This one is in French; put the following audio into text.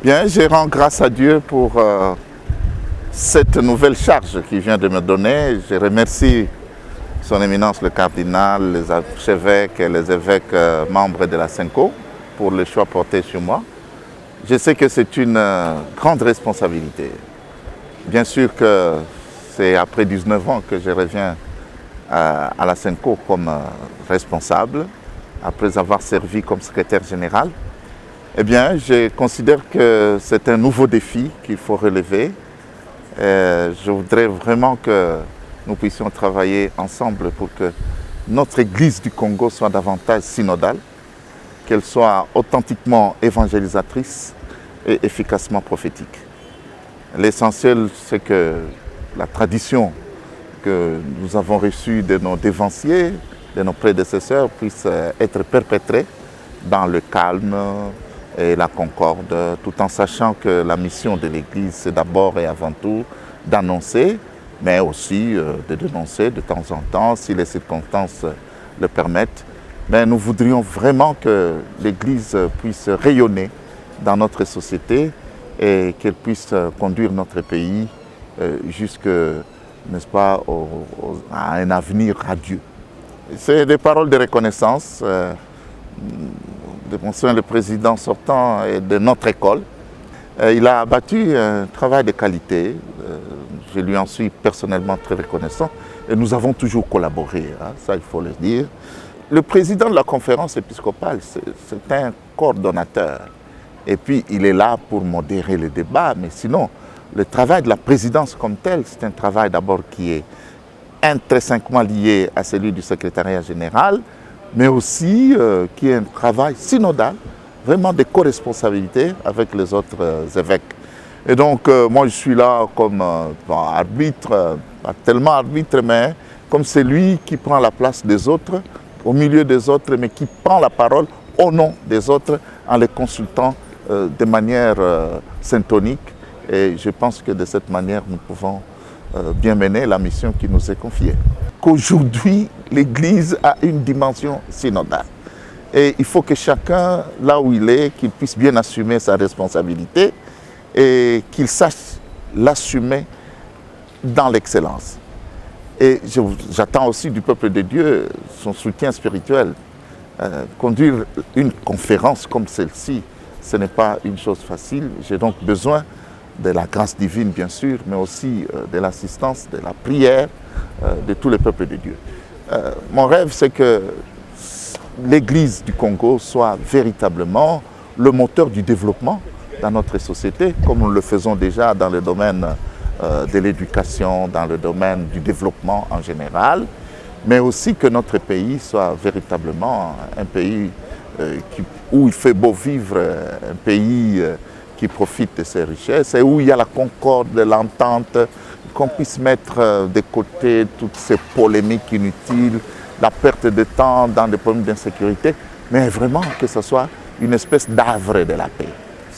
Bien, je rends grâce à Dieu pour cette nouvelle charge qu'il vient de me donner. Je remercie Son Éminence le cardinal, les archevêques et les évêques membres de la SENCO pour le choix porté sur moi. Je sais que c'est une grande responsabilité. Bien sûr que c'est après 19 ans que je reviens à la SENCO comme responsable, après avoir servi comme secrétaire général. Eh bien, je considère que c'est un nouveau défi qu'il faut relever. Je voudrais vraiment que nous puissions travailler ensemble pour que notre Église du Congo soit davantage synodale, qu'elle soit authentiquement évangélisatrice et efficacement prophétique. L'essentiel, c'est que la tradition que nous avons reçue de nos dévanciers, de nos prédécesseurs, puisse être perpétrée dans le calme et la concorde, tout en sachant que la mission de l'Église, c'est d'abord et avant tout d'annoncer, mais aussi de dénoncer de temps en temps, si les circonstances le permettent. Mais nous voudrions vraiment que l'Église puisse rayonner dans notre société et qu'elle puisse conduire notre pays jusque, n'est-ce pas, à un avenir radieux. C'est des paroles de reconnaissance de monsieur le président sortant et de notre école. Il a abattu un travail de qualité. Je lui en suis personnellement très reconnaissant. Et nous avons toujours collaboré, hein, ça il faut le dire. Le président de la conférence épiscopale, c'est un coordonnateur. Et puis il est là pour modérer les débats. Mais sinon, le travail de la présidence comme tel, c'est un travail d'abord qui est intrinsèquement lié à celui du secrétariat général, mais aussi qui est un travail synodal, vraiment de co-responsabilité avec les autres évêques. Et donc, moi, je suis là comme arbitre, pas tellement arbitre, mais comme celui qui prend la place des autres, au milieu des autres, mais qui prend la parole au nom des autres en les consultant de manière syntonique. Et je pense que de cette manière, nous pouvons bien mener la mission qui nous est confiée. Qu'aujourd'hui, l'Église a une dimension synodale. Et il faut que chacun, là où il est, qu'il puisse bien assumer sa responsabilité et qu'il sache l'assumer dans l'excellence. Et j'attends aussi du peuple de Dieu son soutien spirituel. Conduire une conférence comme celle-ci, ce n'est pas une chose facile. J'ai donc besoin de la grâce divine, bien sûr, mais aussi de l'assistance, de la prière de tous les peuples de Dieu. Mon rêve, c'est que l'Église du Congo soit véritablement le moteur du développement dans notre société, comme nous le faisons déjà dans le domaine de l'éducation, dans le domaine du développement en général, mais aussi que notre pays soit véritablement un pays où il fait beau vivre, un pays qui profite de ses richesses et où il y a la concorde, l'entente, qu'on puisse mettre de côté toutes ces polémiques inutiles, la perte de temps dans des problèmes d'insécurité, mais vraiment que ce soit une espèce d'havre de la paix.